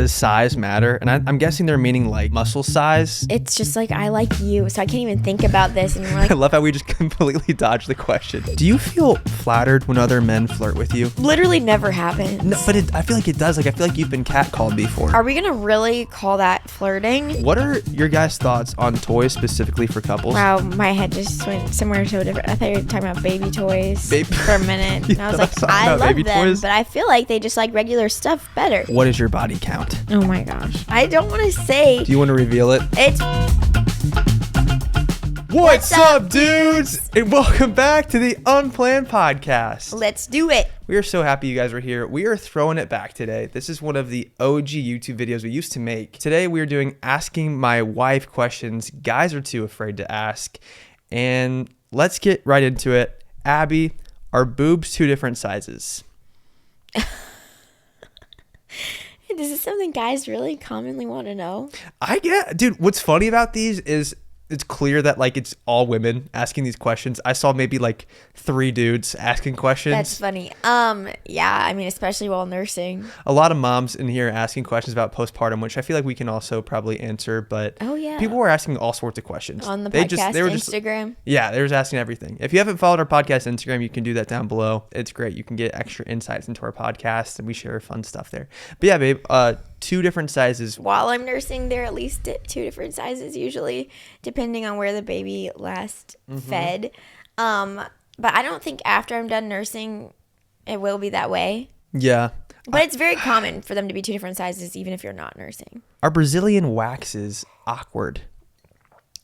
does size matter? And I'm guessing they're meaning like muscle size. It's just like, I like you, so I can't even think about this. And you're like, I love how we just completely dodged the question. Do you feel flattered when other men flirt with you? literally never happens. No, but I feel like it does. Like, I feel like you've been catcalled before. Are we gonna really call that flirting? What are your guys' thoughts on toys specifically for couples? Wow, my head just went somewhere so different. I thought you were talking about baby toys for a minute. And I was like, I love them, toys? But I feel like they just like regular stuff better. What is your body count? Oh my gosh. I don't want to say. Do you want to reveal it? It's... What's up, dudes? And welcome back to the Unplanned podcast. Let's do it. We are so happy you guys are here. We are throwing it back today. This is one of the OG YouTube videos we used to make. Today we are doing asking my wife questions guys are too afraid to ask. And let's get right into it. Abby, are boobs two different sizes? This is something guys really commonly want to know. Dude, what's funny about these is it's clear that like it's all women asking these questions. I saw maybe like 3 dudes asking questions. That's funny. Yeah, I mean, especially while nursing. A lot of moms in here asking questions about postpartum, which I feel like we can also probably answer. But oh yeah, people were asking all sorts of questions on the podcast, Instagram. Yeah, they were just asking everything. If you haven't followed our podcast Instagram, you can do that down below. It's great. You can get extra insights into our podcast, and we share fun stuff there. But yeah, babe, 2 different sizes. While I'm nursing, they're at least 2 different sizes usually, depending on where the baby last fed. But I don't think after I'm done nursing, it will be that way. Yeah. But it's very common for them to be 2 different sizes, even if you're not nursing. Are Brazilian waxes awkward?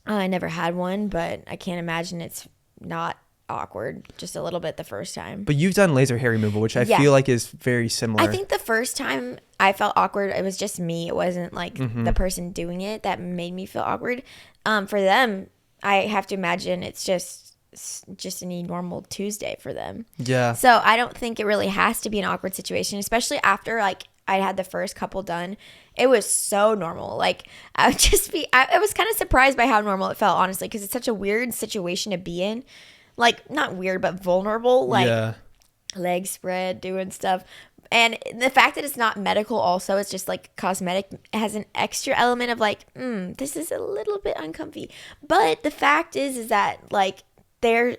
I never had one, but I can't imagine it's not awkward, just a little bit the first time. But you've done laser hair removal, which I feel like is very similar. I think the first time I felt awkward, it was just me. It wasn't like the person doing it that made me feel awkward. For them, I have to imagine it's just any normal Tuesday for them. Yeah. So I don't think it really has to be an awkward situation, especially after like I had the first couple done. It was so normal. Like I would just be, I was kind of surprised by how normal it felt, honestly, because it's such a weird situation to be in. Like not weird, but vulnerable. Like legs spread, doing stuff. And the fact that it's not medical also, it's just like cosmetic, has an extra element of like, this is a little bit uncomfy. But the fact is that like they're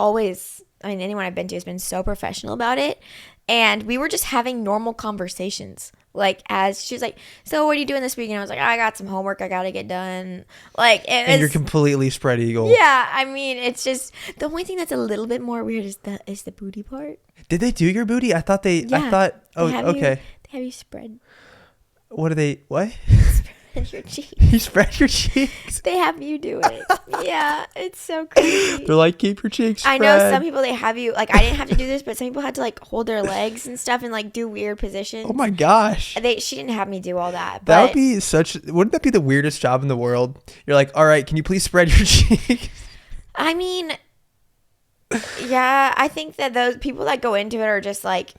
always, I mean, anyone I've been to has been so professional about it. And we were just having normal conversations. Like as she was like, so what are you doing this week? And I was like, I got some homework I got to get done. Like, and you're completely spread eagle. Yeah. I mean, it's just the only thing that's a little bit more weird is the booty part. Did they do your booty? I thought okay. They have you spread. What are what? Spread your cheeks. You spread your cheeks? They have you do it. Yeah, it's so crazy. They're like, keep your cheeks spread. I know some people, they have you, like I didn't have to do this, but some people had to like hold their legs and stuff and like do weird positions. Oh my gosh. She didn't have me do all that. That would be wouldn't that be the weirdest job in the world? You're like, all right, can you please spread your cheeks? I mean, yeah, I think that those people that go into it are just like,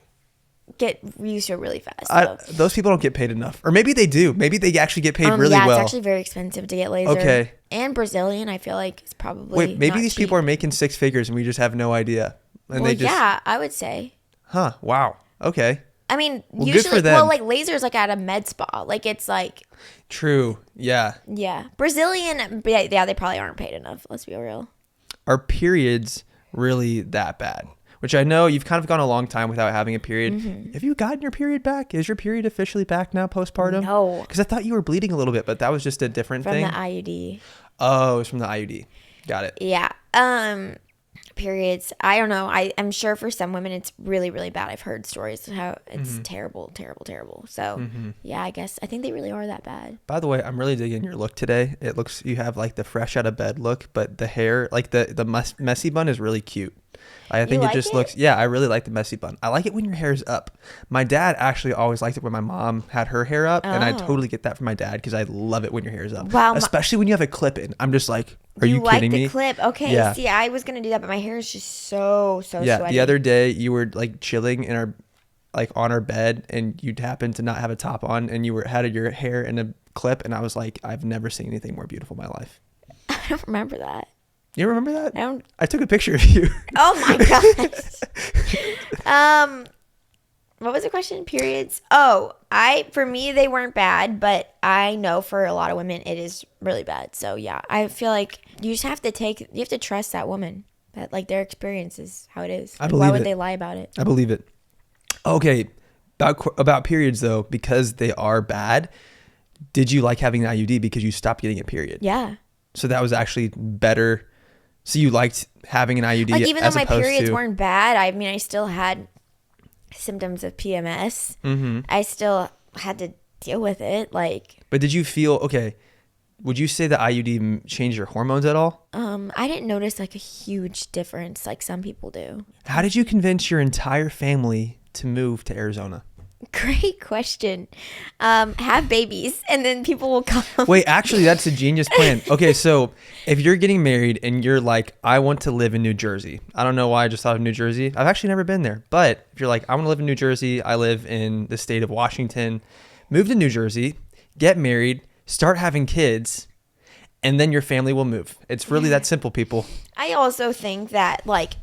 get used to it really fast. Those people don't get paid enough. Or maybe they do. Maybe they actually get paid really well. Yeah, it's actually very expensive to get laser. Okay. And Brazilian, I feel like it's probably Wait, maybe not these cheap. people are making 6 figures and we just have no idea. And well, yeah, I would say. Huh, wow. Okay. I mean, well, usually, good for them. well, like laser is like at a med spa. Like it's like. True, yeah. Yeah. Brazilian, yeah, they probably aren't paid enough. Let's be real. Are periods really that bad? Which I know you've kind of gone a long time without having a period. Mm-hmm. Have you gotten your period back? Is your period officially back now postpartum? No. Because I thought you were bleeding a little bit, but that was just a different thing. From the IUD. Oh, it's from the IUD. Got it. Yeah. Periods. I don't know. I'm sure for some women it's really, really bad. I've heard stories of how it's terrible, terrible, terrible. So yeah, I think they really are that bad. By the way, I'm really digging your look today. It looks, you have like the fresh out of bed look, but the hair, like the messy bun is really cute. I think it just looks, yeah, I really like the messy bun. I like it when your hair's up. My dad actually always liked it when my mom had her hair up. And I totally get that from my dad because I love it when your hair's up. Wow. Especially when you have a clip in. I'm just like, are you kidding me? You like the clip? Okay. Yeah. See, I was going to do that, but my hair is just so sweaty. The other day you were like chilling in our, like on our bed and you happened to not have a top on and you had your hair in a clip. And I was like, I've never seen anything more beautiful in my life. I don't remember that. You remember that? I took a picture of you. Oh my gosh. What was the question? Periods? For me, they weren't bad, but I know for a lot of women, it is really bad. So yeah, I feel like you just have to you have to trust that woman, that like their experience is how it is. I Like, believe why would it. they lie about it? I believe it. Okay, about periods though, because they are bad. Did you like having an IUD because you stopped getting a period? Yeah. So that was actually better. So you liked having an IUD, Like even though as my opposed periods to weren't bad, I mean, I still had symptoms of PMS. I still had to deal with it. Like, But did you feel okay? Would you say the IUD changed your hormones at all? I didn't notice like a huge difference like some people do. How did you convince your entire family to move to Arizona? Great question. Have babies and then people will come. Wait, actually, that's a genius plan. Okay, so if you're getting married and you're like, I want to live in New Jersey. I don't know why I just thought of New Jersey. I've actually never been there. But if you're like, I want to live in New Jersey, I live in the state of Washington, move to New Jersey, get married, start having kids, and then your family will move. It's really that simple, people. I also think that like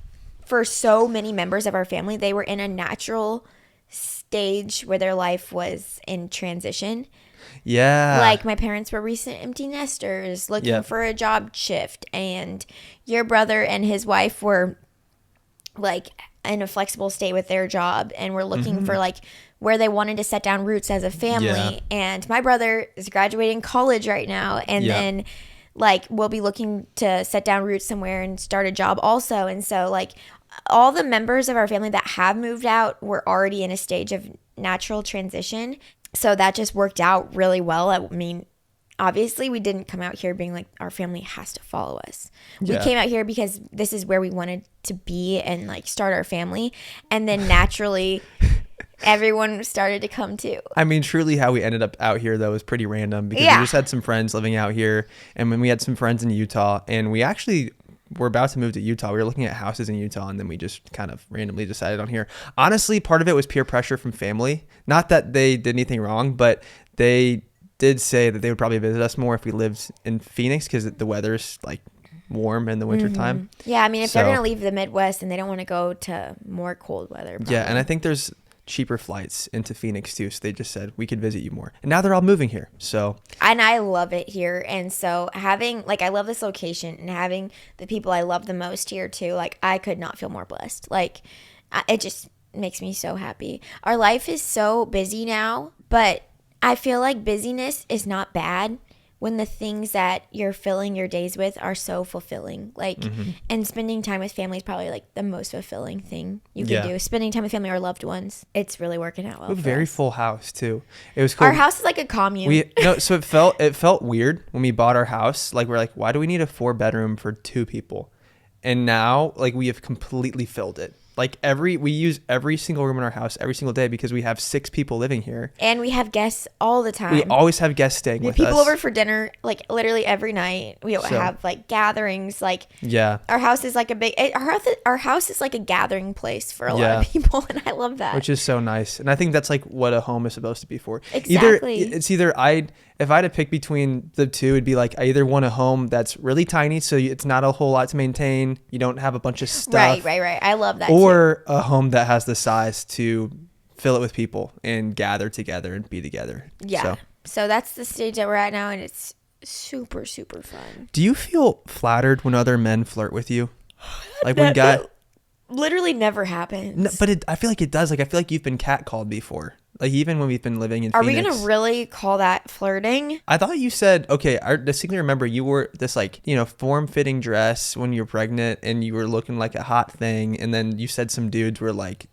for so many members of our family, they were in a natural stage where their life was in transition. Yeah. Like my parents were recent empty nesters looking for a job shift, and your brother and his wife were like in a flexible state with their job and were looking for like where they wanted to set down roots as a family. Yeah. And my brother is graduating college right now, and then like we'll be looking to set down roots somewhere and start a job also. And so like all the members of our family that have moved out were already in a stage of natural transition. So that just worked out really well. I mean, obviously we didn't come out here being like our family has to follow us. We came out here because this is where we wanted to be and like start our family. And then naturally everyone started to come too. I mean, truly how we ended up out here though is pretty random because we just had some friends living out here, and when we had some friends in Utah, and we actually were about to move to Utah. We were looking at houses in Utah, and then we just kind of randomly decided on here. Honestly, part of it was peer pressure from family. Not that they did anything wrong, but they did say that they would probably visit us more if we lived in Phoenix because the weather's like warm in the wintertime. Yeah, I mean, if they're going to leave the Midwest and they don't want to go to more cold weather. Probably. Yeah, and I think there's cheaper flights into Phoenix too, so they just said we could visit you more, and now they're all moving here. So, and I love it here, and so having like I love this location and having the people I love the most here too. Like I could not feel more blessed. Like it just makes me so happy. Our life is so busy now, but I feel like busyness is not bad when the things that you're filling your days with are so fulfilling. Like, and spending time with family is probably like the most fulfilling thing you can do. Spending time with family or loved ones. It's really working out well. We have a very full house too. It was cool. Our house is like a commune. So it felt weird when we bought our house. Like we're like, why do we need a 4-bedroom for 2 people? And now like we have completely filled it. Like we use every single room in our house every single day because we have 6 people living here. And we have guests all the time. We always have guests staying with us. People over for dinner, like literally every night. We have like gatherings. Like our house is like our house is like a gathering place for a lot of people, and I love that. Which is so nice, and I think that's like what a home is supposed to be for. Exactly. If I had to pick between the two, it'd be like I either want a home that's really tiny, so it's not a whole lot to maintain. You don't have a bunch of stuff. Right. I love that. Or a home that has the size to fill it with people and gather together and be together. Yeah. So that's the stage that we're at now, and it's super, super fun. Do you feel flattered when other men flirt with you? Like when that literally never happens. No, but I feel like it does. Like I feel like you've been catcalled before. Like even when we've been living in Phoenix. Are we going to really call that flirting? I thought you said, okay, I distinctly remember you wore this like, form-fitting dress when you were pregnant and you were looking like a hot thing. And then you said some dudes were like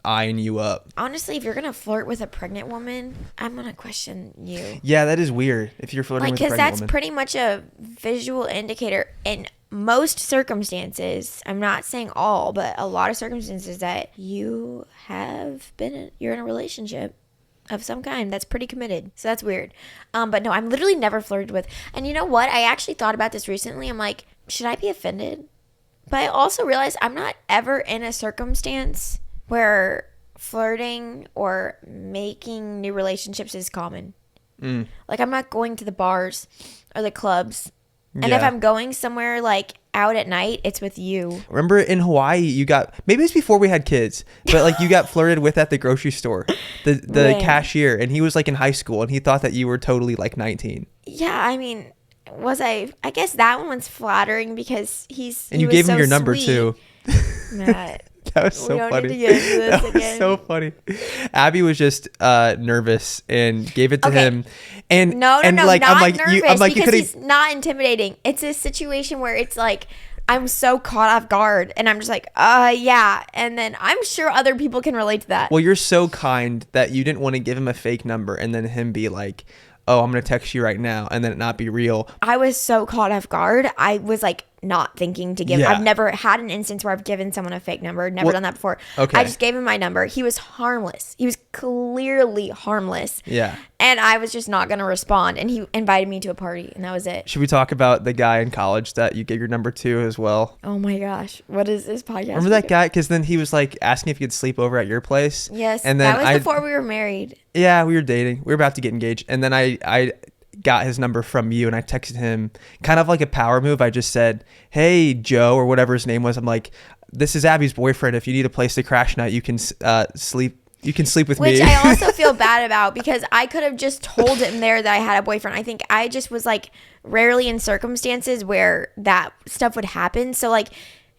eyeing you up. Honestly, if you're going to flirt with a pregnant woman, I'm going to question you. Yeah, that is weird if you're flirting with a pregnant woman. Because that's pretty much a visual indicator in most circumstances. I'm not saying all, but a lot of circumstances that you're in a relationship of some kind that's pretty committed. So that's weird. But no, I'm literally never flirted with. And you know what? I actually thought about this recently. I'm like, should I be offended? But I also realized I'm not ever in a circumstance where flirting or making new relationships is common. Like I'm not going to the bars or the clubs And if I'm going somewhere like out at night, it's with you. Remember in Hawaii, you got, maybe it's before we had kids, but like you got flirted with at the grocery store, the cashier, and he was like in high school and he thought that you were totally like 19. Yeah, I mean, I guess that one was flattering because and you gave him your number too. Matt. That was so funny. That was so funny. Abby was just nervous and gave it to him. And no, like, not I'm like, nervous because he's not intimidating. It's a situation where it's like I'm so caught off guard, and I'm just like, yeah. And then I'm sure other people can relate to that. Well, you're so kind that you didn't want to give him a fake number and then him be like, oh, I'm gonna text you right now, and then it not be real. I was so caught off guard. I was like not thinking to give. Yeah. I've never had an instance where I've given someone a fake number. Never done that before. Okay. I just gave him my number. He was harmless. He was clearly harmless. Yeah. And I was just not gonna respond. And he invited me to a party, and that was it. Should we talk about the guy in college that you gave your number to as well? Oh my gosh, what is this podcast? Remember that guy? Because then he was like asking if he could sleep over at your place. Yes. And then that was before we were married. Yeah, we were dating. We were about to get engaged, and then I got his number from you, and I texted him kind of like a power move. I just said, hey, Joe, or whatever his name was. I'm like, this is Abby's boyfriend. If you need a place to crash night, you can sleep with me. Which I also feel bad about because I could have just told him there that I had a boyfriend. I think I just was like rarely in circumstances where that stuff would happen. So like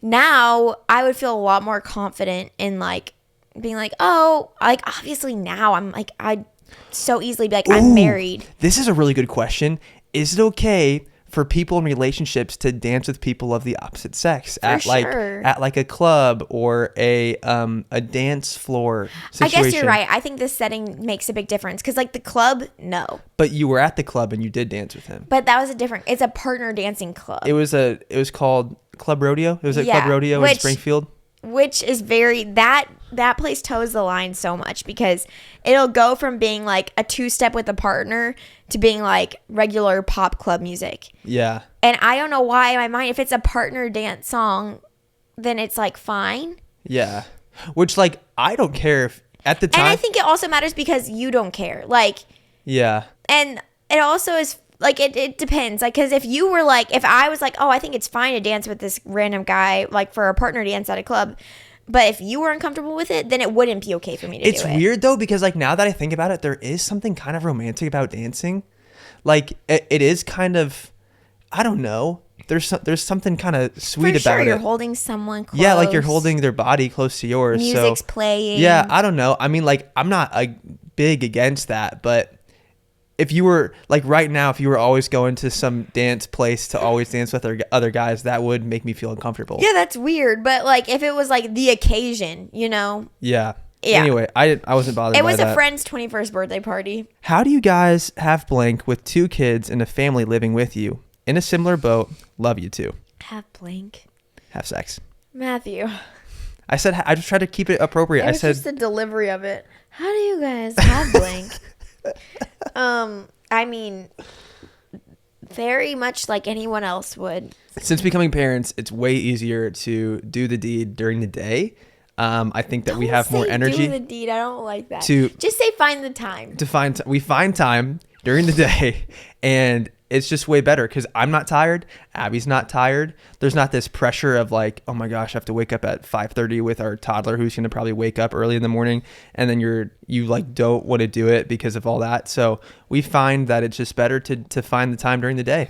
now I would feel a lot more confident in like being like, oh, like obviously now I'm like, I'd so easily be like, I'm married. This is a really good question. Is it okay for people in relationships to dance with people of the opposite sex at like a club or a dance floor situation? I guess you're right. I think this setting makes a big difference because like the club, no. But you were at the club and you did dance with him. But that was it's a partner dancing club. It was called Club Rodeo. It was at Club Rodeo in Springfield. Which is that place toes the line so much because it'll go from being like a two-step with a partner to being like regular pop club music. Yeah. And I don't know why in my mind, if it's a partner dance song, then it's like fine. Yeah. Which like, I don't care if at the time. And I think it also matters because you don't care. Like. Yeah. And it also is like, it depends. Like, because if I was like, oh, I think it's fine to dance with this random guy, like for a partner dance at a club. But if you were uncomfortable with it, then it wouldn't be okay for me to do it. It's weird though, because like now that I think about it, there is something kind of romantic about dancing. Like it is kind of, I don't know. There's something kind of sweet about it. You're holding someone close. Yeah, like you're holding their body close to yours. Music's playing. Yeah, I don't know. I mean, like I'm not big against that, but if you were like right now, if you were always going to some dance place to always dance with other guys, that would make me feel uncomfortable. Yeah, that's weird. But like if it was like the occasion, you know? Yeah. Anyway, I wasn't bothered by that. It was a friend's 21st birthday party. How do you guys have blank with 2 kids and a family living with you? In a similar boat, love you too. Have blank. Have sex. Matthew. I said, I just tried to keep it appropriate. I said just the delivery of it. How do you guys have blank? I mean, very much like anyone else would. Since becoming parents, it's way easier to do the deed during the day. I think that we have more energy. Do the deed. I don't like that. Just say find the time. We find time during the day, and it's just way better because I'm not tired. Abby's not tired. There's not this pressure of like, oh my gosh, I have to wake up at 5:30 with our toddler who's going to probably wake up early in the morning, and then you like don't want to do it because of all that. So we find that it's just better to find the time during the day.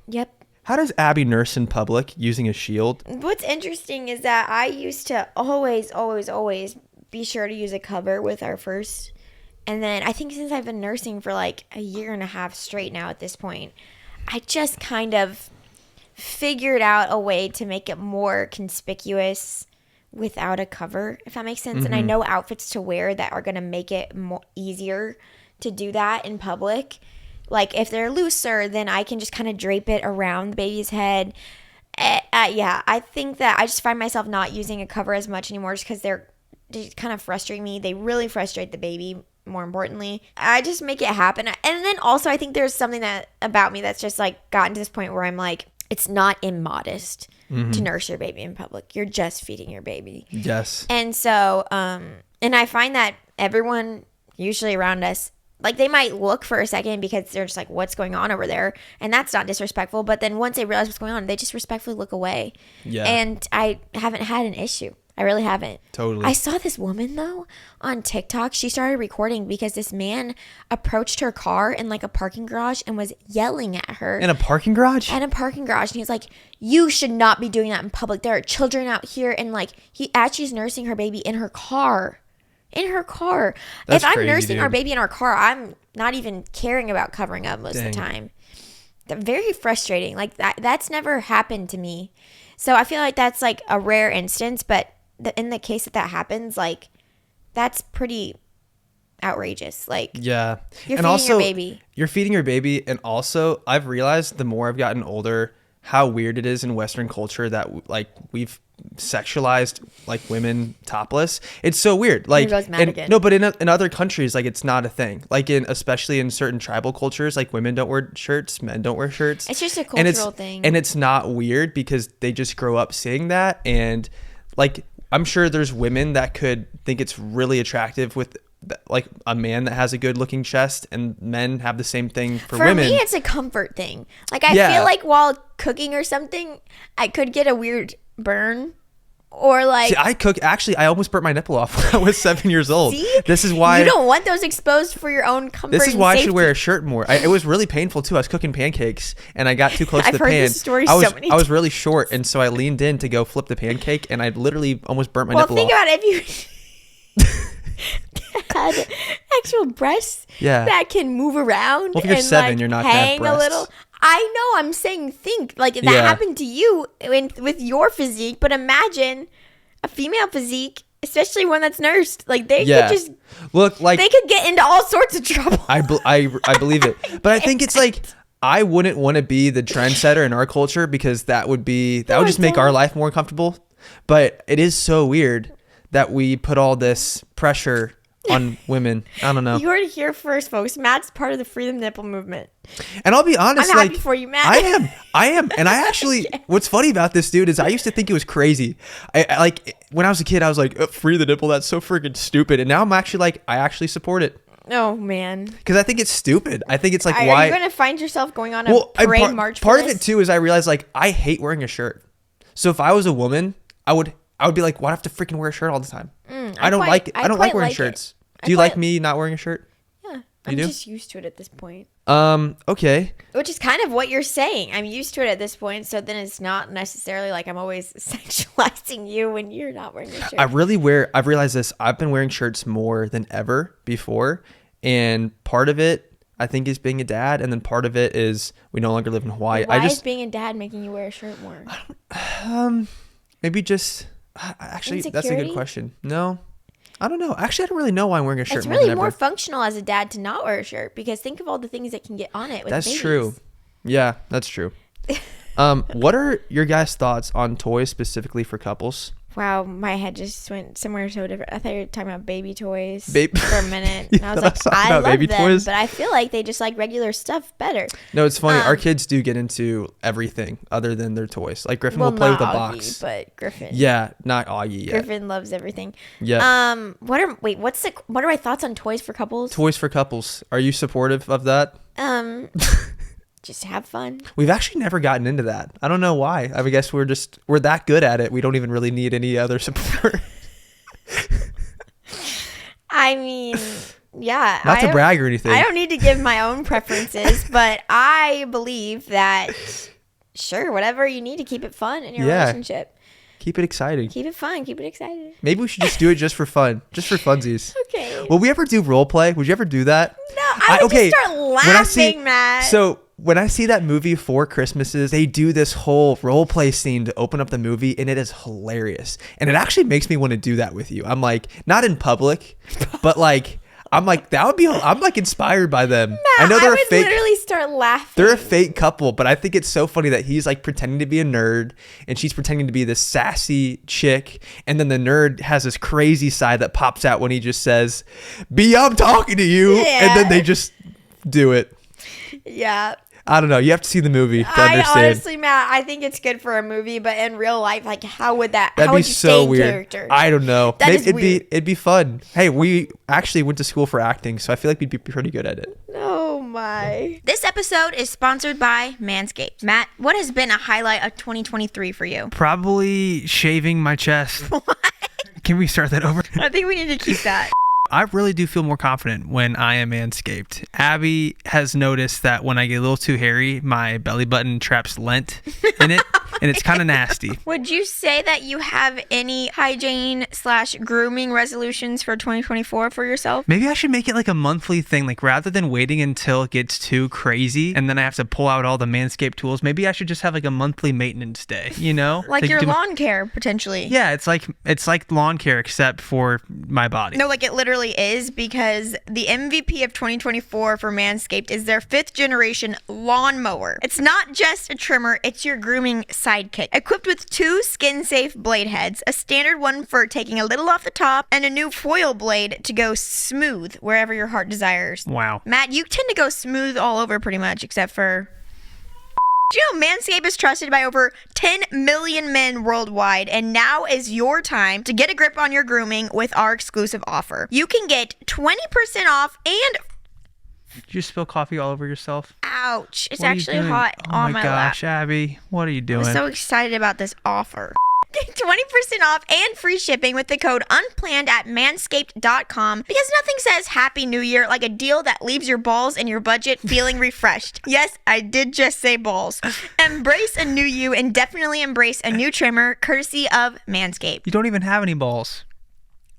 Yep. How does Abby nurse in public using a shield? What's interesting is that I used to always be sure to use a cover with our first. And then I think since I've been nursing for like a year and a half straight now at this point, I just kind of figured out a way to make it more conspicuous without a cover, if that makes sense. Mm-hmm. And I know outfits to wear that are going to make it more easier to do that in public. Like if they're looser, then I can just kind of drape it around the baby's head. Yeah, I think that I just find myself not using a cover as much anymore just because they kind of frustrate me. They really frustrate the baby, more importantly. I just make it happen. And then also I think there's something that about me that's just like gotten to this point where I'm like, it's not immodest to nurse your baby in public. You're just feeding your baby. Yes. And so, and I find that everyone usually around us like they might look for a second because they're just like, what's going on over there? And that's not disrespectful. But then once they realize what's going on, they just respectfully look away. Yeah. And I haven't had an issue. I really haven't. Totally. I saw this woman though on TikTok. She started recording because this man approached her car in like a parking garage and was yelling at her. In a parking garage? In a parking garage. And he's like, you should not be doing that in public. There are children out here. And like as she's nursing her baby in her car. In her car. That's if I'm crazy, nursing our dude. baby in our car, I'm not even caring about covering up most of the time. Very frustrating. Like that's never happened to me. So I feel like that's like a rare instance, but in the case that happens, like that's pretty outrageous. Like, yeah, you're and feeding also your baby. You're feeding your baby, and also I've realized the more I've gotten older how weird it is in Western culture that like we've sexualized like women topless. It's so weird. Like, no, but in other countries, like it's not a thing. Like especially in certain tribal cultures, like women don't wear shirts, men don't wear shirts. It's just a cultural thing, and it's not weird because they just grow up seeing that, and like. I'm sure there's women that could think it's really attractive with like a man that has a good looking chest, and men have the same thing for women. For me, it's a comfort thing. Like I feel like while cooking or something, I could get a weird burn. Or like, see, I cook. Actually, I almost burnt my nipple off when I was 7 years old. See? This is why you don't want those exposed for your own comfort. This is why and I should wear a shirt more. It was really painful too. I was cooking pancakes and I got too close to the pan. I've heard this story so many I was really short, and so I leaned in to go flip the pancake, and I literally almost burnt my nipple off. Well, think about it. If you had actual breasts that can move around, well, if you're and 7, like you're not gonna have hang a breasts. little. I know. I'm saying, think like if that happened to you with your physique, but imagine a female physique, especially one that's nursed. Like they could just look like they could get into all sorts of trouble. I believe it, but I think it's like I wouldn't want to be the trendsetter in our culture because that would just make our life more comfortable. But it is so weird that we put all this pressure on women. I don't know. You heard it here first, folks. Matt's part of the freedom nipple movement. And I'll be honest, I'm happy for you, Matt. I am. And I actually, what's funny about this, dude, is I used to think it was crazy. I like when I was a kid, I was like, free the nipple. That's so freaking stupid. And now I'm actually like, I actually support it. Oh man. Because I think it's stupid. I think it's like, why? Are you going to find yourself going on a parade march? Part of it too is I realized like I hate wearing a shirt. So if I was a woman, I would be like, why do I have to freaking wear a shirt all the time? I don't like wearing shirts. Do you like me not wearing a shirt? Yeah. I'm just used to it at this point. Okay. Which is kind of what you're saying. I'm used to it at this point, so then it's not necessarily like I'm always sexualizing you when you're not wearing a shirt. I've realized this. I've been wearing shirts more than ever before, and part of it I think is being a dad, and then part of it is we no longer live in Hawaii. Why is being a dad making you wear a shirt more? Maybe just actually that's a good question. No. I don't know. Actually, I don't really know why I'm wearing a shirt. It's really more functional as a dad to not wear a shirt because think of all the things that can get on it with That's babies. True. Yeah, that's true. What are your guys' thoughts on toys specifically for couples? Wow, my head just went somewhere so different. I thought you were talking about baby toys for a minute. And I was like, I love them, toys? But I feel like they just like regular stuff better. No, it's funny. Our kids do get into everything other than their toys. Like Griffin will play with a box. But Griffin. Yeah, not Augie yet. Griffin loves everything. Yeah. What are my thoughts on toys for couples? Toys for couples. Are you supportive of that? Just have fun. We've actually never gotten into that. I don't know why. I guess we're that good at it. We don't even really need any other support. I mean, yeah. Not to brag or anything. I don't need to give my own preferences, but I believe that sure, whatever you need to keep it fun in your relationship. Keep it exciting. Keep it fun. Keep it exciting. Maybe we should just do it just for fun. Just for funsies. Okay. Will we ever do role play? Would you ever do that? No, I would just start laughing, Matt. So when I see that movie Four Christmases, they do this whole role play scene to open up the movie, and it is hilarious. And it actually makes me want to do that with you. I'm like, not in public, but like, I'm like, I'm like inspired by them. Matt, I know they're fake. Literally start laughing. They're a fake couple, but I think it's so funny that he's like pretending to be a nerd and she's pretending to be this sassy chick. And then the nerd has this crazy side that pops out when he just says, B, I'm talking to you. Yeah. And then they just do it. Yeah. I don't know. You have to see the movie to understand. Honestly, Matt, I think it's good for a movie, but in real life, like, how would That'd how be would you so stay in weird. character? I don't know. That Maybe is weird. it'd be fun. Hey, we actually went to school for acting, so I feel like we'd be pretty good at it. Oh my. This episode is sponsored by Manscaped. Matt, what has been a highlight of 2023 for you? Probably shaving my chest. What? Can we start that over? I think we need to keep that. I really do feel more confident when I am manscaped. Abby has noticed that when I get a little too hairy, my belly button traps lint in it, and it's kind of nasty. Would you say that you have any hygiene/grooming resolutions for 2024 for yourself? Maybe I should make it like a monthly thing, like rather than waiting until it gets too crazy and then I have to pull out all the Manscaped tools. Maybe I should just have like a monthly maintenance day, you know? Like To your do my- lawn care, potentially. Yeah, it's like lawn care except for my body. No, like it literally is, because the MVP of 2024 for Manscaped is their 5th generation lawnmower. It's not just a trimmer, it's your grooming sidekick. Equipped with 2 skin-safe blade heads, a standard one for taking a little off the top, and a new foil blade to go smooth wherever your heart desires. Wow. Matt, you tend to go smooth all over pretty much, except for... Do you know Manscaped is trusted by over 10 million men worldwide, and now is your time to get a grip on your grooming with our exclusive offer. You can get 20% off and... Did you spill coffee all over yourself? Ouch. It's What are you actually doing? hot on my Oh my gosh, lap. Abby, what are you I'm doing? so excited about this offer. Get 20% off and free shipping with the code UNPLANNED at manscaped.com, because nothing says Happy New Year like a deal that leaves your balls and your budget feeling refreshed. Yes, I did just say balls. Embrace a new you and definitely embrace a new trimmer courtesy of Manscaped. You don't even have any balls.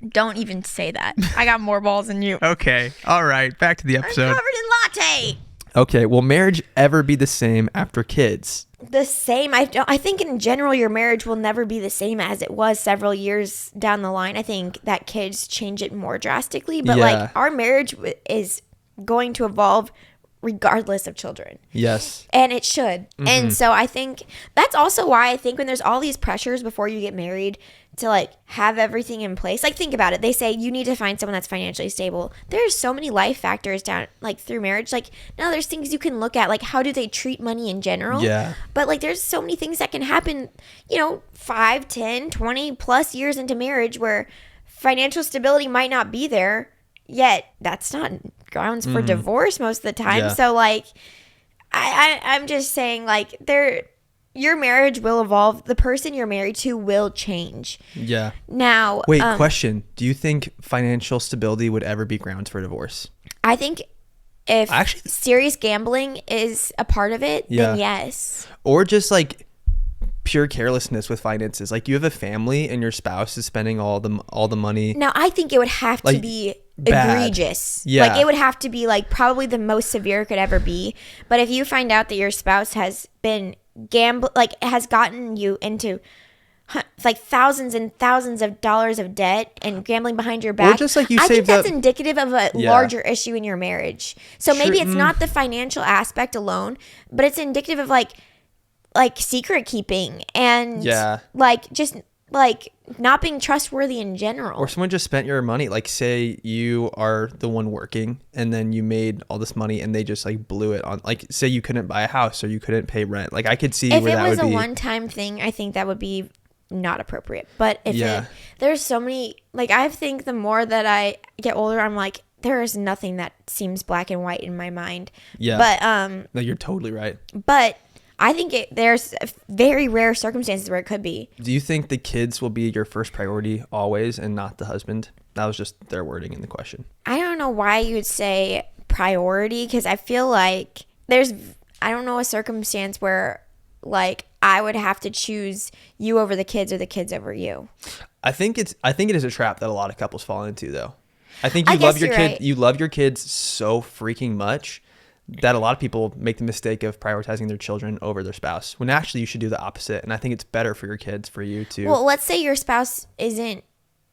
Don't even say that. I got more balls than you. Okay. All right. Back to the I'm episode. covered in latte. Okay, will marriage ever be the same after kids? The same. I think in general your marriage will never be the same as it was several years down the line. I think that kids change it more drastically, but Yeah. like our marriage is going to evolve regardless of children. Yes. And it should. And so I think that's also why I think when there's all these pressures before you get married to like have everything in place, like think about it. They say you need to find someone that's financially stable. There's so many life factors down like through marriage. Like now there's things you can look at, like how do they treat money in general? Yeah. But like there's so many things that can happen, 5, 10, 20 plus years into marriage where financial stability might not be there, yet that's not grounds for divorce most of the time. Yeah. So like I'm just saying, like, your marriage will evolve. The person you're married to will change. Yeah. Now, Wait, question. Do you think financial stability would ever be grounds for divorce? I think if Actually- serious gambling is a part of it, Yeah. then yes. Or just like pure carelessness with finances. Like you have a family and your spouse is spending all the money. Now, I think it would have to Like, be bad. egregious. Yeah. Like, it would have to be, like, probably the most severe it could ever be. But if you find out that your spouse has been has gotten you into like thousands and thousands of dollars of debt and gambling behind your back, just like you I think saved that's up- indicative of a Yeah. larger issue in your marriage. So maybe Sure, it's not the financial aspect alone, but it's indicative of like secret keeping and Yeah. like just like not being trustworthy in general. Or someone just spent your money. Like say you are the one working and then you made all this money and they just like blew it on, like say you couldn't buy a house or you couldn't pay rent. Like I could see If where it that was would a be. one-time thing, I think that would be not appropriate. But if Yeah. there's so many, like I think the more that I get older, I'm like, there is nothing that seems black and white in my mind. Yeah. But No, you're totally right. but I think there's very rare circumstances where it could be. Do you think the kids will be your first priority always and not the husband? That was just their wording in the question. I don't know why you would say priority, because I feel like I don't know a circumstance where like I would have to choose you over the kids or the kids over you. I think it is a trap that a lot of couples fall into though. I think I you love guess your you're kid right. you love your kids so freaking much that a lot of people make the mistake of prioritizing their children over their spouse, when actually you should do the opposite. And I think it's better for your kids for you to. Well, let's say your spouse isn't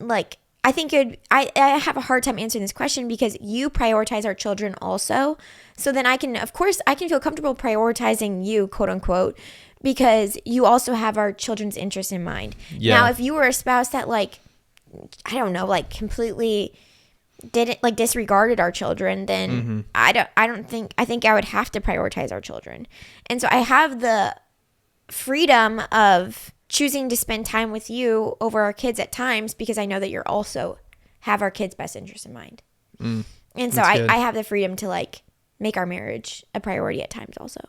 like, I think I have a hard time answering this question because you prioritize our children also. So then I can feel comfortable prioritizing you, quote unquote, because you also have our children's interests in mind. Yeah. Now, if you were a spouse that like, I don't know, like completely didn't like disregarded our children, then I think I would have to prioritize our children. And so I have the freedom of choosing to spend time with you over our kids at times because I know that you're also have our kids' best interest in mind. And so I have the freedom to like make our marriage a priority at times also.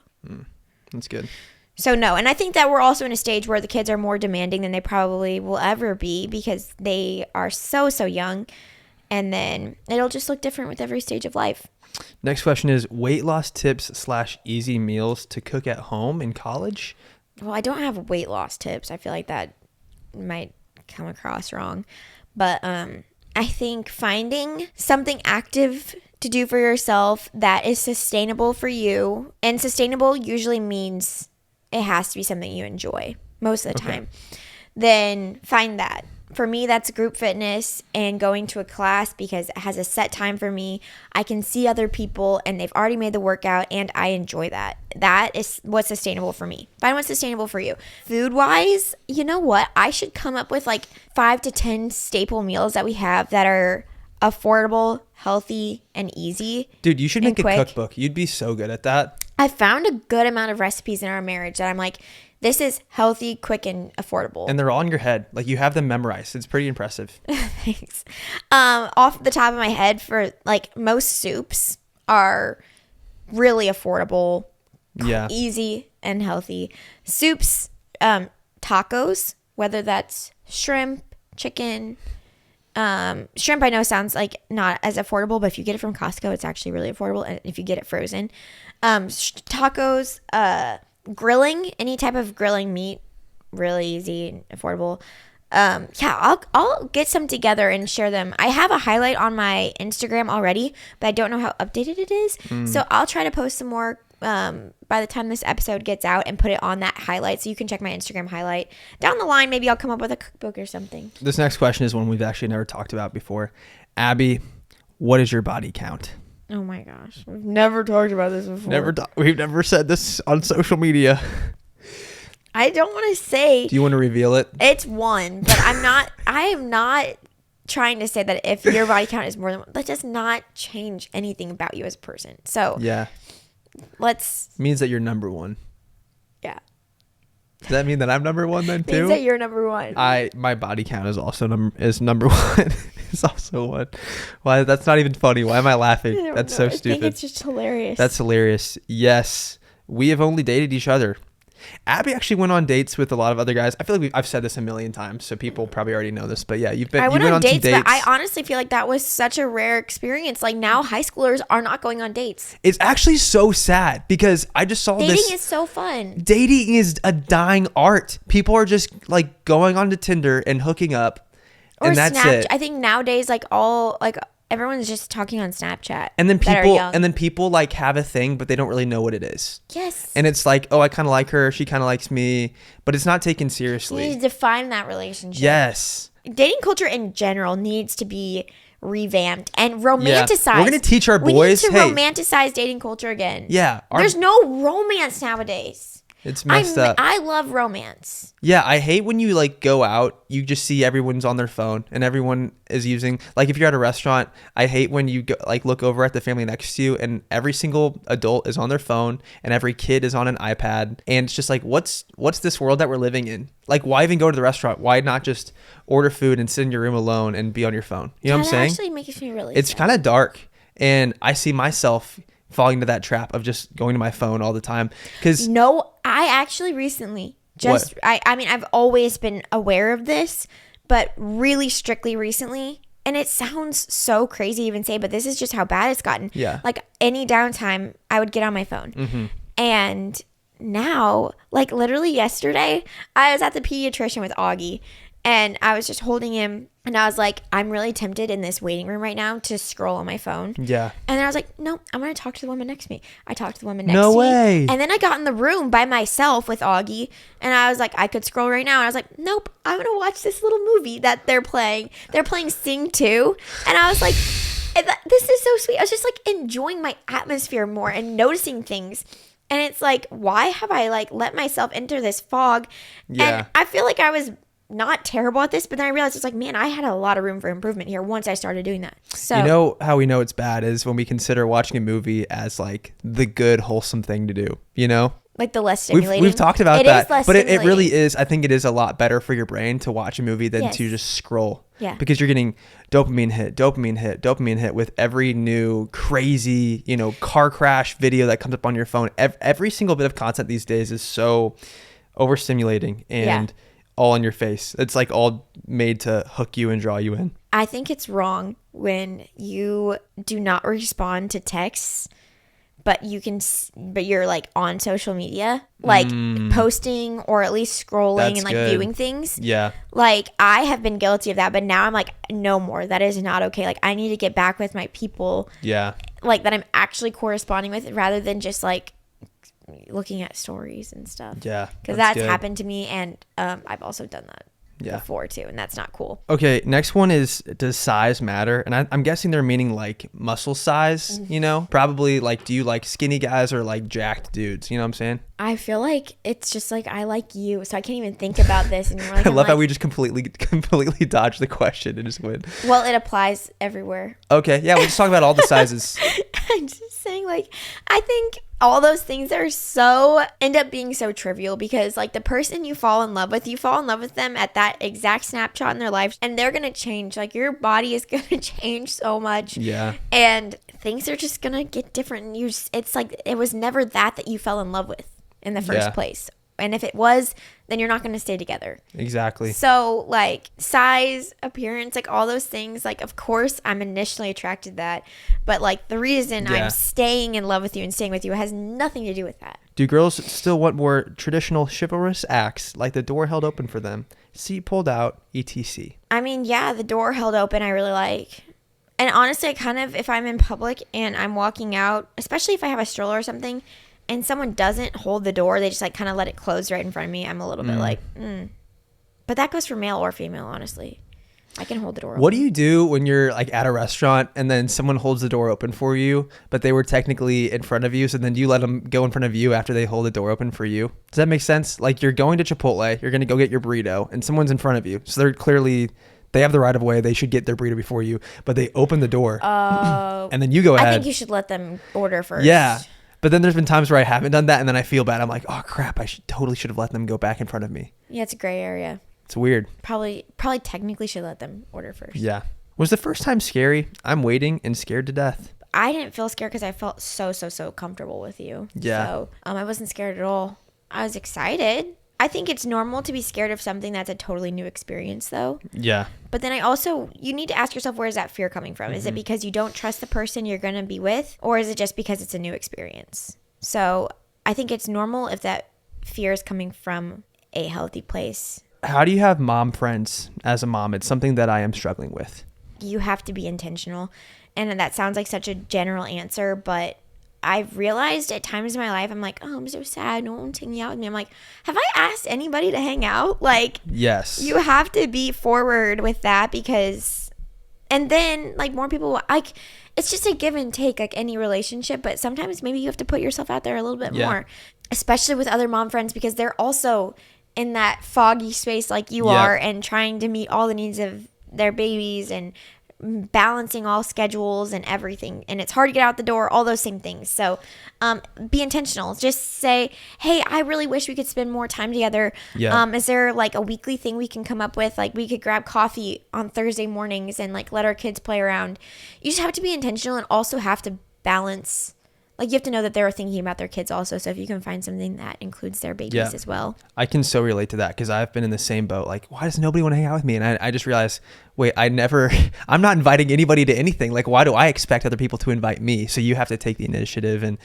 That's good. So no, and I think that we're also in a stage where the kids are more demanding than they probably will ever be because they are so young, and then it'll just look different with every stage of life. Next question is weight loss tips / easy meals to cook at home in college. Well, I don't have weight loss tips. I feel like that might come across wrong, but I think finding something active to do for yourself that is sustainable for you, and sustainable usually means it has to be something you enjoy most of the time, then find that. For me, that's group fitness and going to a class because it has a set time for me. I can see other people and they've already made the workout and I enjoy that. That is what's sustainable for me. Find what's sustainable for you. Food-wise, you know what? I should come up with like 5 to 10 staple meals that we have that are affordable, healthy, and easy. Dude, you should make quick. a cookbook. You'd be so good at that. I found a good amount of recipes in our marriage that I'm like, this is healthy, quick, and affordable. And they're all in your head. Like you have them memorized. It's pretty impressive. Thanks. Off the top of my head, for like most soups are really affordable, easy, and healthy. Soups, tacos, whether that's shrimp, chicken. Shrimp I know sounds like not as affordable, but if you get it from Costco, it's actually really affordable. And if you get it frozen, tacos, grilling, any type of grilling meat, really easy and affordable. I'll get some together and share them. I have a highlight on my Instagram already, but I don't know how updated it is. So I'll try to post some more by the time this episode gets out and put it on that highlight so you can check my Instagram highlight. Down the line, maybe I'll come up with a cookbook or something. This next question is one we've actually never talked about before. Abby, what is your body count? Oh my gosh. We've never talked about this before. We've never said this on social media. I don't want to say. Do you want to reveal it? It's 1, but I am not trying to say that if your body count is more than 1, that does not change anything about you as a person. So yeah. Means that you're number 1. Yeah. Does that mean that I'm number 1 then too? Means that you're number 1. My body count is also number 1. It's also 1. Why? That's not even funny. Why am I laughing? That's so stupid. I think it's just hilarious. That's hilarious. Yes, we have only dated each other. Abby actually went on dates with a lot of other guys. I feel like I've said this a million times, so people probably already know this. But yeah, you went on some dates. But I honestly feel like that was such a rare experience. Like now, high schoolers are not going on dates. It's actually so sad because I just saw dating is so fun. Dating is a dying art. People are just like going onto Tinder and hooking up, and that's it. I think nowadays, everyone's just talking on Snapchat. And then people like have a thing, but they don't really know what it is. Yes. And it's like, oh, I kind of like her. She kind of likes me, but it's not taken seriously. You need to define that relationship. Yes. Dating culture in general needs to be revamped and romanticized. Yeah. We're going to teach our boys. We need to romanticize dating culture again. Yeah. There's no romance nowadays. It's messed up. I love romance. Yeah, I hate when you like go out, you just see everyone's on their phone and everyone is using, like if you're at a restaurant, I hate when you go, like look over at the family next to you and every single adult is on their phone and every kid is on an iPad, and it's just like what's this world that we're living in? Like why even go to the restaurant? Why not just order food and sit in your room alone and be on your phone? You know what I'm saying? That actually makes me really It's kind of dark, and I see myself falling into that trap of just going to my phone all the time. Because I actually recently I mean I've always been aware of this, but really strictly recently, and it sounds so crazy to even say, but this is just how bad it's gotten. Yeah. Like any downtime I would get on my phone. And now, like literally yesterday, I was at the pediatrician with Augie and I was just holding him and I was like, I'm really tempted in this waiting room right now to scroll on my phone. Yeah. And then I was like, no, I'm going to talk to the woman next to me. I talked to the woman next to me. No way. And then I got in the room by myself with Augie and I was like, I could scroll right now. And I was like, nope, I'm going to watch this little movie that they're playing. They're playing Sing 2. And I was like, this is so sweet. I was just like enjoying my atmosphere more and noticing things. And it's like, why have I like let myself enter this fog? Yeah. And I feel like I was not terrible at this, but then I realized it's like, man, I had a lot of room for improvement here once I started doing that. So you know how we know it's bad is when we consider watching a movie as like the good wholesome thing to do, you know? like the less stimulating. We've talked about it that, is less but it stimulating. really is. I think it is a lot better for your brain to watch a movie than Yes. to just scroll. Yeah. Because you're getting dopamine hit with every new crazy, car crash video that comes up on your phone. Every single bit of content these days is so overstimulating and all in your face. It's like all made to hook you and draw you in. I think it's wrong when you do not respond to texts, but you're like on social media, like posting or at least scrolling That's and like good. viewing things. Yeah. Like I have been guilty of that, but now I'm like, no more. That is not okay. Like I need to get back with my people. Yeah. Like that I'm actually corresponding with rather than just like looking at stories and stuff. Yeah. Because that's good. happened to me, and I've also done that before too, and that's not cool. Okay, next one is, does size matter? And I'm guessing they're meaning like muscle size, Probably like, do you like skinny guys or like jacked dudes? You know what I'm saying? I feel like it's just like I like you, so I can't even think about this anymore. Like, I love how we just completely dodged the question and just went. Well, it applies everywhere. Okay, yeah, we'll just talk about all the sizes. I'm just saying, like, I think all those things end up being so trivial because, like, the person you fall in love with them at that exact snapshot in their life, and they're going to change. Like, your body is going to change so much. Yeah. And things are just going to get different. It's like, it was never that you fell in love with in the first place. And if it was, then you're not going to stay together. Exactly. So, like, size, appearance, like, all those things, like, of course, I'm initially attracted to that. But, like, the reason I'm staying in love with you and staying with you has nothing to do with that. Do girls still want more traditional chivalrous acts, like the door held open for them, seat pulled out, etc.? I mean, yeah, the door held open, I really like. And honestly, I kind of, if I'm in public and I'm walking out, especially if I have a stroller or something, and someone doesn't hold the door, they just like kind of let it close right in front of me, I'm a little bit like, But that goes for male or female, honestly. I can hold the door open. What do you do when you're like at a restaurant and then someone holds the door open for you, but they were technically in front of you, so then you let them go in front of you after they hold the door open for you? Does that make sense? Like you're going to Chipotle, you're going to go get your burrito, and someone's in front of you. So they have the right of way. They should get their burrito before you, but they open the door. And then you go ahead. I think you should let them order first. Yeah. But then there's been times where I haven't done that, and then I feel bad. I'm like, oh crap, I should have let them go back in front of me. Yeah, it's a gray area. It's weird. Probably technically should let them order first. Yeah. Was the first time scary? I'm waiting and scared to death. I didn't feel scared because I felt so comfortable with you. Yeah. So I wasn't scared at all. I was excited. I think it's normal to be scared of something that's a totally new experience, though. Yeah. But then you need to ask yourself, where's that fear coming from? Is it because you don't trust the person you're going to be with? Or is it just because it's a new experience? So I think it's normal if that fear is coming from a healthy place. How do you have mom friends as a mom? It's something that I am struggling with. You have to be intentional. And that sounds like such a general answer, but I've realized at times in my life, I'm like, oh, I'm so sad. No one's hanging out with me. I'm like, have I asked anybody to hang out? Like, yes, you have to be forward with that because, and then like more people, like, it's just a give and take, like any relationship. But sometimes maybe you have to put yourself out there a little bit more, especially with other mom friends, because they're also in that foggy space like you are and trying to meet all the needs of their babies and balancing all schedules and everything, and it's hard to get out the door, all those same things. So be intentional. Just say, hey, I really wish we could spend more time together. Is there like a weekly thing we can come up with? Like we could grab coffee on Thursday mornings and like let our kids play around. You just have to be intentional and also have to balance. Like you have to know that they're thinking about their kids also. So if you can find something that includes their babies as well. I can so relate to that because I've been in the same boat. Like, why does nobody want to hang out with me? And I just realized, wait, I'm not inviting anybody to anything. Like, why do I expect other people to invite me? So you have to take the initiative, and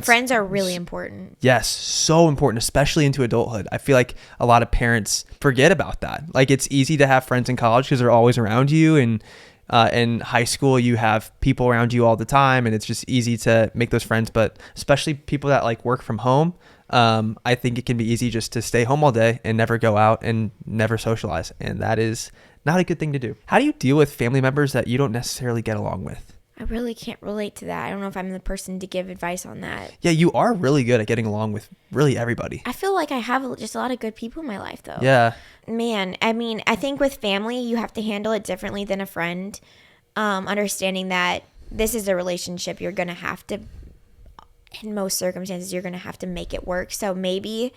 friends are really important. Yes, so important, especially into adulthood. I feel like a lot of parents forget about that. Like, it's easy to have friends in college because they're always around you, and in high school you have people around you all the time, and it's just easy to make those friends. But especially people that like work from home, I think it can be easy just to stay home all day and never go out and never socialize, and that is not a good thing to do. How do you deal with family members that you don't necessarily get along with? I really can't relate to that. I don't know if I'm the person to give advice on that. Yeah, you are really good at getting along with really everybody. I feel like I have just a lot of good people in my life, though. Yeah. Man, I mean, I think with family, you have to handle it differently than a friend. Understanding that this is a relationship, you're going to have to, in most circumstances, you're going to have to make it work. So maybe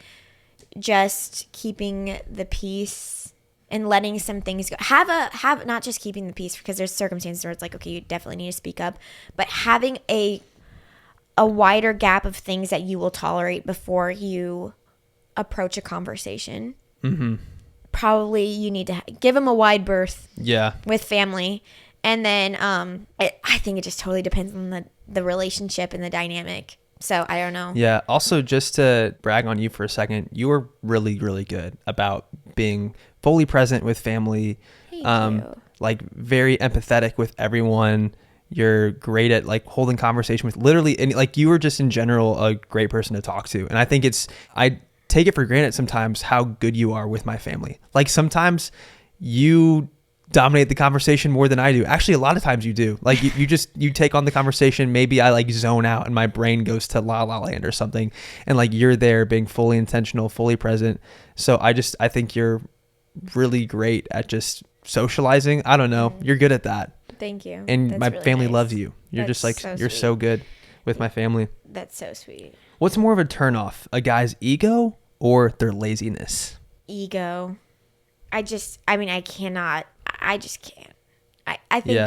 just keeping the peace and letting some things go. Have not just keeping the peace, because there's circumstances where it's like, okay, you definitely need to speak up, but having a wider gap of things that you will tolerate before you approach a conversation. Mm-hmm. Probably you need to give them a wide berth. Yeah. With family. And then I think it just totally depends on the relationship and the dynamic. So I don't know. Yeah. Also, just to brag on you for a second, you were really, really good about being fully present with family. Thank you. Like very empathetic with everyone. You're great at like holding conversation with literally any, like you were just in general a great person to talk to. And I think I take it for granted sometimes how good you are with my family. Like sometimes you dominate the conversation more than I do. Actually, a lot of times you do. Like you take on the conversation. Maybe I like zone out and my brain goes to La La Land or something. And like you're there being fully intentional, fully present. So I think you're really great at just socializing. I don't know. You're good at that. Thank you. And That's my really family nice. loves you. You're That's just like, so you're sweet. so good with my family. That's so sweet. What's more of a turnoff, a guy's ego or their laziness? Ego. I just can't. I think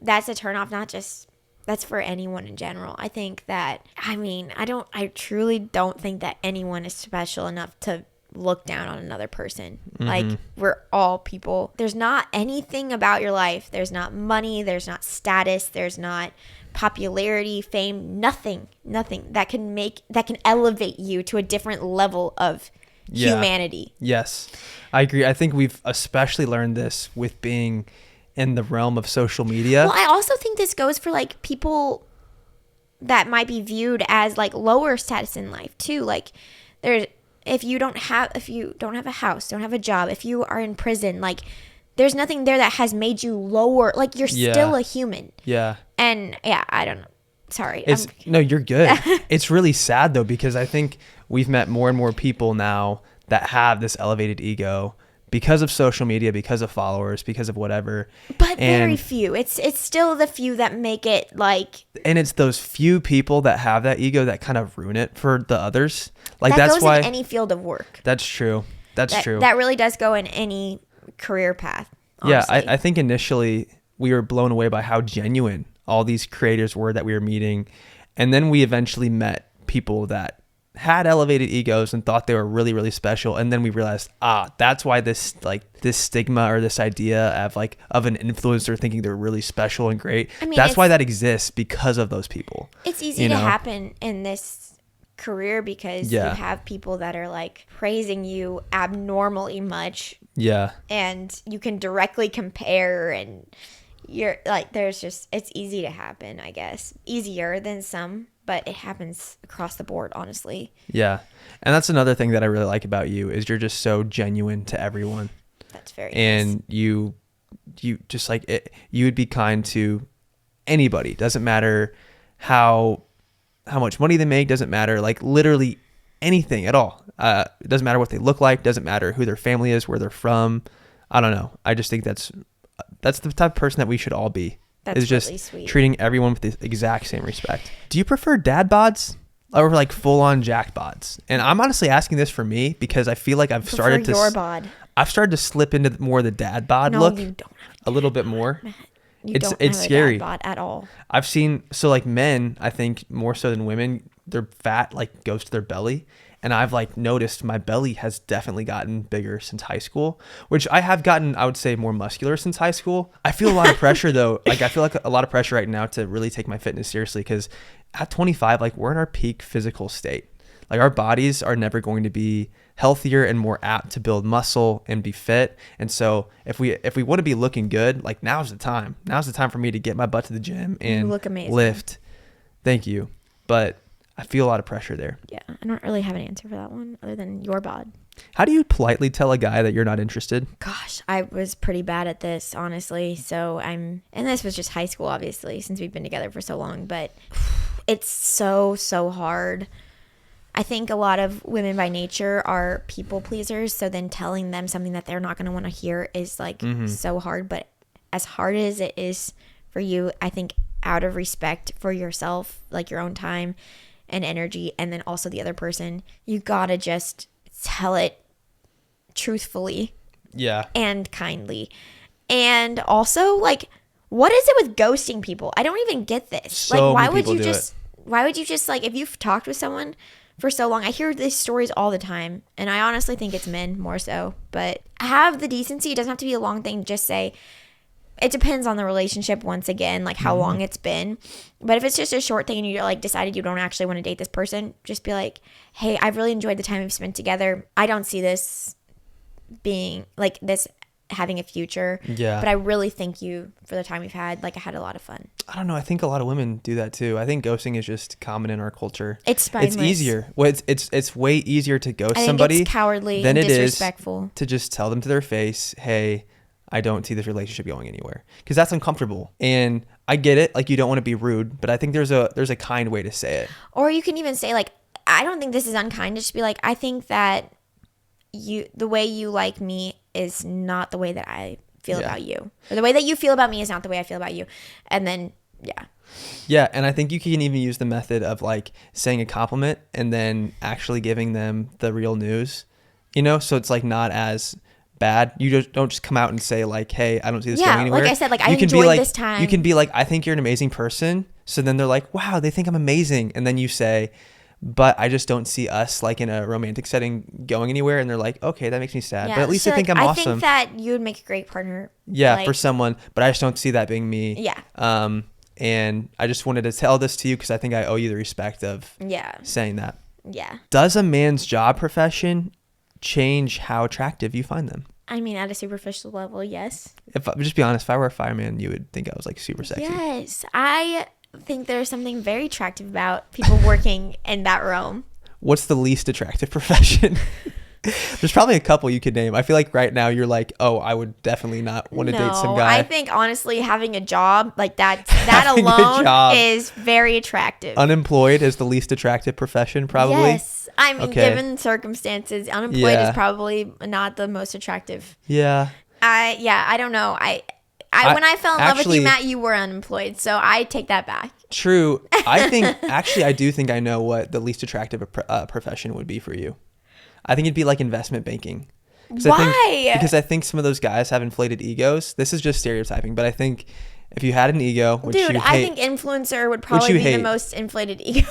that's a turnoff, not just, that's for anyone in general. I think that, I truly don't think that anyone is special enough to look down on another person. Like, we're all people. There's not anything about your life. There's not money. There's not status. There's not popularity, fame, nothing that can elevate you to a different level of humanity. Yes, I agree. I think we've especially learned this with being in the realm of social media. Well, I also think this goes for like people that might be viewed as like lower status in life too. Like if you don't have a house, don't have a job, if you are in prison, like there's nothing there that has made you lower. Like you're still a human. Yeah. And yeah, I don't know. Sorry. No, you're good. It's really sad though, because I think we've met more and more people now that have this elevated ego because of social media, because of followers, because of whatever. But very few. It's still the few that make it like. And it's those few people that have that ego that kind of ruin it for the others. Like that that's goes why in any field of work. That's true. That's true. That really does go in any career path. Honestly. Yeah, I think initially we were blown away by how genuine all these creators were that we were meeting. And then we eventually met people that had elevated egos and thought they were really, really special. And then we realized, that's why this stigma or this idea of an influencer thinking they're really special and great. That's why that exists, because of those people. It's easy to happen in this career because you have people that are like praising you abnormally much. Yeah. And you can directly compare, and you're like, it's easy to happen, I guess. Easier than some, but it happens across the board, honestly. Yeah. And that's another thing that I really like about you is you're just so genuine to everyone. That's very and nice. you just like it, you would be kind to anybody. Doesn't matter how much money they make, doesn't matter like literally anything at all. It doesn't matter what they look like, doesn't matter who their family is, where they're from. I don't know. I just think that's the type of person that we should all be. That's is just really sweet. Treating everyone with the exact same respect. Do you prefer dad bods or like full on jacked bods? And I'm honestly asking this for me because I feel like I've started to slip into more of the dad bod look. You don't have a little bit more. It's scary. A dad bod at all. I've seen, so like men, I think more so than women, their fat like goes to their belly. And I've like noticed my belly has definitely gotten bigger since high school, which I have gotten, I would say, more muscular since high school. I feel a lot of pressure though. Like I feel like a lot of pressure right now to really take my fitness seriously, because at 25, like we're in our peak physical state. Like our bodies are never going to be healthier and more apt to build muscle and be fit. And so if we want to be looking good, like now's the time. Now's the time for me to get my butt to the gym and look amazing. Lift. Thank you. But I feel a lot of pressure there. Yeah, I don't really have an answer for that one other than your bod. How do you politely tell a guy that you're not interested? Gosh, I was pretty bad at this, honestly. And this was just high school, obviously, since we've been together for so long, but it's so hard. I think a lot of women by nature are people pleasers. So then telling them something that they're not going to want to hear is like so hard. But as hard as it is for you, I think out of respect for yourself, like your own time and energy, and then also the other person, you got to just tell it truthfully. Yeah. And kindly. And also, like, what is it with ghosting people? I don't even get this. So like, why many would people you do just why would you just like, if you've talked with someone for so long, I hear these stories all the time, and I honestly think it's men more so, but have the decency. It doesn't have to be a long thing. Just say, it depends on the relationship, once again, like how long it's been. But if it's just a short thing and you're like decided you don't actually want to date this person, just be like, hey, I've really enjoyed the time we've spent together. I don't see this being like this having a future. Yeah. But I really thank you for the time we've had. Like, I had a lot of fun. I don't know. I think a lot of women do that too. I think ghosting is just common in our culture. It's spineless. It's easier. Well, it's way easier to ghost I think somebody it's cowardly than and it is disrespectful. to just tell them to their face, hey, I don't see this relationship going anywhere, because that's uncomfortable. And I get it. Like, you don't want to be rude, but I think there's a kind way to say it. Or you can even say, like, I don't think this is unkind. Just be like, I think that the way you like me is not the way that I feel about you, or the way that you feel about me is not the way I feel about you. And then yeah, and I think you can even use the method of like saying a compliment and then actually giving them the real news, so it's like not as bad. You just don't just come out and say like, hey, I don't see this going anywhere. Like I said, like, I you can enjoyed be like, this time. You can be like, I think you're an amazing person. So then they're like, wow, they think I'm amazing. And then you say, but I just don't see us like in a romantic setting going anywhere. And they're like, okay, that makes me sad. But at least so, I think like, I'm I awesome. think that you would make a great partner. Yeah, for someone, but I just don't see that being me. Yeah. And I just wanted to tell this to you because I think I owe you the respect of saying that. Yeah. Does a man's job profession change how attractive you find them? I mean, at a superficial level, yes. Just be honest, if I were a fireman, you would think I was like super sexy. Yes. I think there's something very attractive about people working in that realm. What's the least attractive profession? There's probably a couple you could name. I feel like right now you're like, oh, I would definitely not want to date some guy. I think honestly having a job like that alone is very attractive. Unemployed is the least attractive profession, probably. Yes. I mean, given circumstances, unemployed is probably not the most attractive. Yeah. I don't know. I when I fell in love with you, Matt, you were unemployed, so I take that back. True. I do think I know what the least attractive profession would be for you. I think it'd be like investment banking. Why? Because I think some of those guys have inflated egos. This is just stereotyping, but I think if you had an ego, which you hate, I think influencer would probably be the most inflated ego.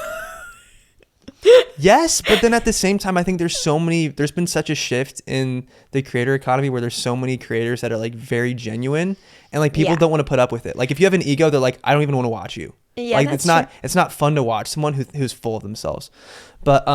Yes, but then at the same time, I think there's been such a shift in the creator economy where there's so many creators that are like very genuine, and like people don't want to put up with it. Like if you have an ego, they're like, I don't even want to watch you. Yeah, like it's not fun to watch someone who's full of themselves. But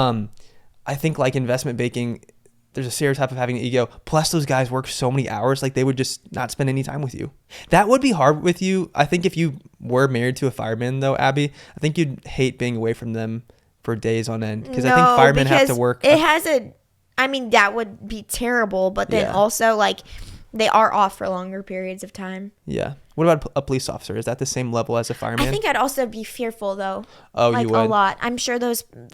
I think like investment banking, there's a stereotype of having an ego. Plus those guys work so many hours, like they would just not spend any time with you. That would be hard with you. I think if you were married to a fireman though, Abby, I think you'd hate being away from them for days on end, because I think firemen have to work. That would be terrible, but then also like they are off for longer periods of time. Yeah. What about a police officer? Is that the same level as a fireman? I think I'd also be fearful though. Oh, like, you would? A lot. I'm sure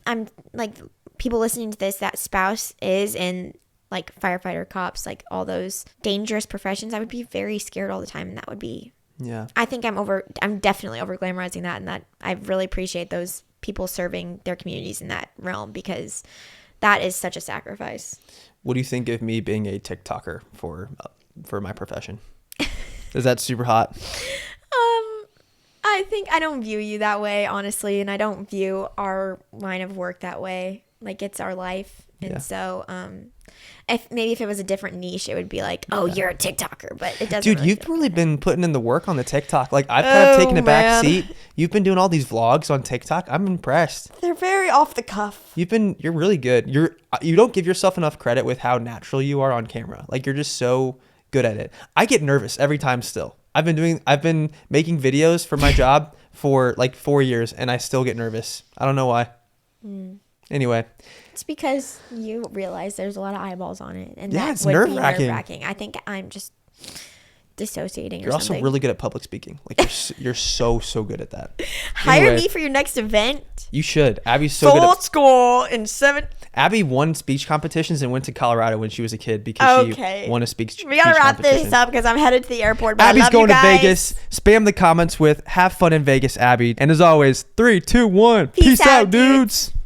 I'm like people listening to this, that spouse is in like firefighter, cops, like all those dangerous professions. I would be very scared all the time, and that would be. Yeah. I think I'm definitely over glamorizing that, and that I really appreciate those people serving their communities in that realm, because that is such a sacrifice. What do you think of me being a TikToker for my profession? Is that super hot? I think I don't view you that way, honestly, and I don't view our line of work that way. Like, it's our life, and so if it was a different niche, it would be like, oh, you're a TikToker, but it doesn't. Dude, you've really been putting in the work on the TikTok. Like, I've kind of taken a back seat. You've been doing all these vlogs on TikTok. I'm impressed. They're very off the cuff. You're really good. You don't give yourself enough credit with how natural you are on camera. Like, you're just so good at it. I get nervous every time still. I've been making videos for my job for like 4 years, and I still get nervous. I don't know why. Anyway. It's because you realize there's a lot of eyeballs on it. And yeah, it's nerve-wracking. I think I'm just dissociating You're or something. also really good at public speaking. Like you're so good at that. Hire me for your next event. You should. Abby's so good at school in 7. Abby won speech competitions and went to Colorado when she was a kid because she won a speech We gotta wrap this up because I'm headed to the airport. But Abby's going to Vegas. Spam the comments with "Have fun in Vegas, Abby." And as always, 3, 2, 1. Peace out, dudes.